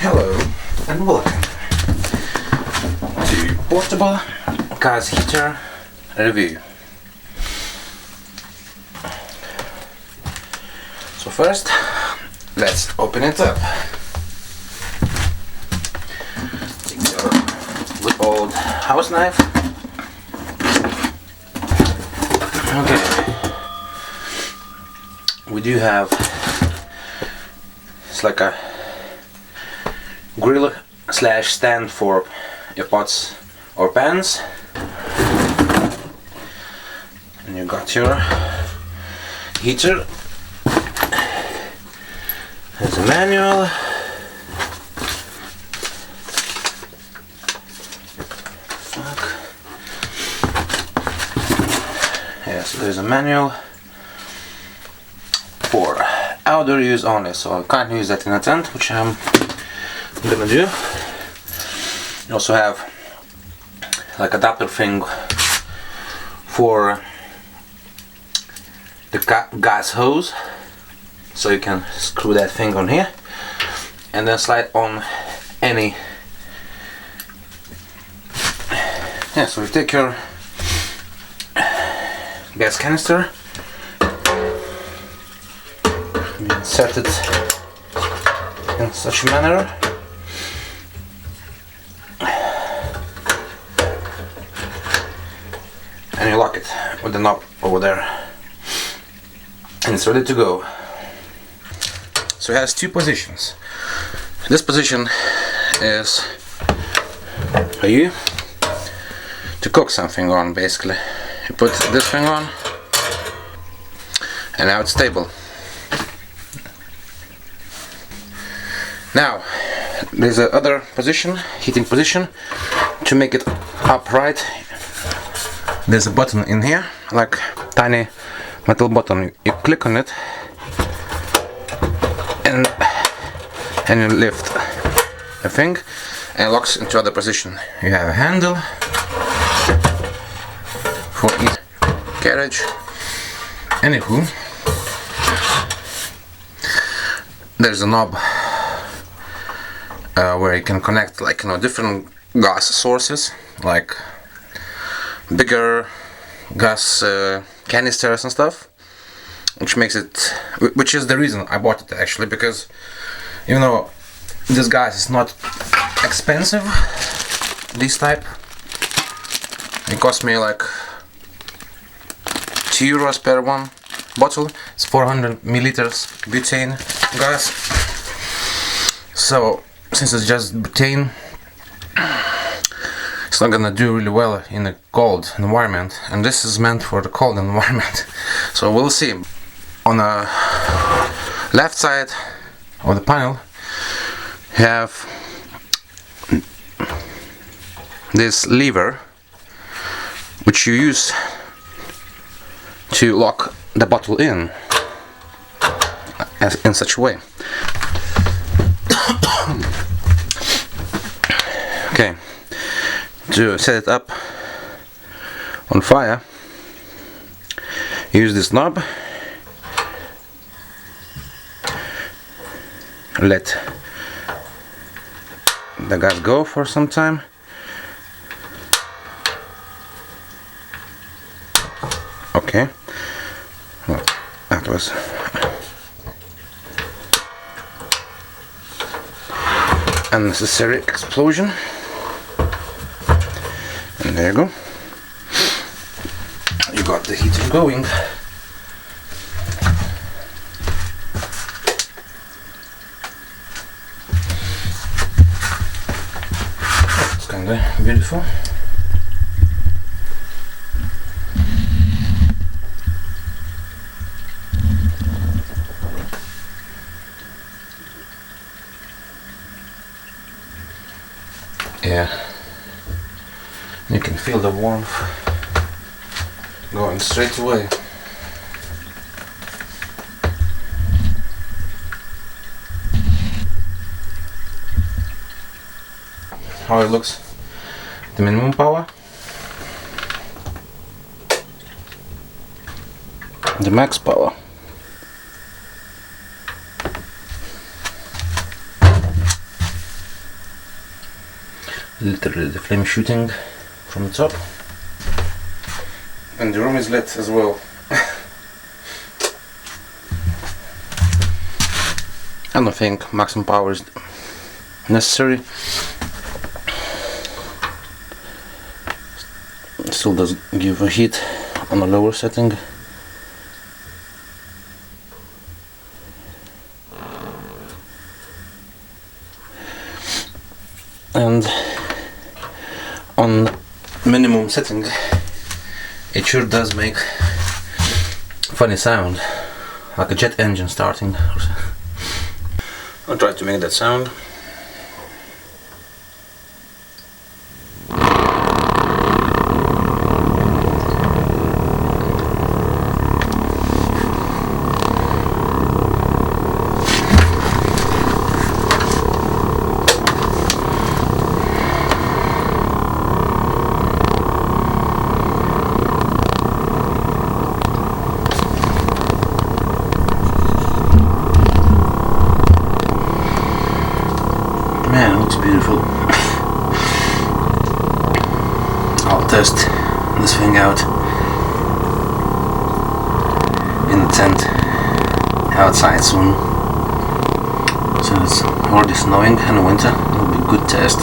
Hello and welcome to portable gas heater review. So first, let's open it up. Take your good old house knife. Okay. We do have, it's like a grill slash stand for your pots or pans, and you got your heater. There's a manual. Yes, there's a manual for outdoor use only, so I can't use that in a tent, which I'm gonna do. You also have like adapter thing for the gas hose, so you can screw that thing on here and then slide on any. Yeah, so you take your gas canister, you insert it in such a manner. And you lock it with the knob over there, and it's ready to go. So it has two positions. This position is for you to cook something on, basically. You put this thing on, and now it's stable. Now there's a other position, heating position, to make it upright. There's a button in here, like tiny metal button. You click on it and you lift the thing and it locks into other position. You have a handle for each carriage. Anywho, there's a knob where you can connect, like, different gas sources, like bigger gas canisters and stuff, which is the reason I bought it, actually, because this gas is not expensive. This type, it cost me like €2 per one bottle. It's 400 milliliters butane gas. So since it's just butane, it's not gonna do really well in a cold environment, and this is meant for the cold environment. So we'll see. On the left side of the panel, you have this lever, which you use to lock the bottle in such a way. Okay. To set it up on fire, use this knob, let the gas go for some time, okay. Well, that was unnecessary explosion. And there you go. You got the heater going. It's kinda beautiful. Yeah. You can feel the warmth going straight away. How it looks. The minimum power. The max power. literally the flame shooting from the top, and the room is lit as well. I don't think maximum power is necessary. It still does give a heat on a lower setting. And on minimum setting it sure does make funny sound, like a jet engine starting. I'll try to make that sound. Man, it looks beautiful. I'll test this thing out in the tent outside soon. So it's already snowing in the winter. It'll be a good test.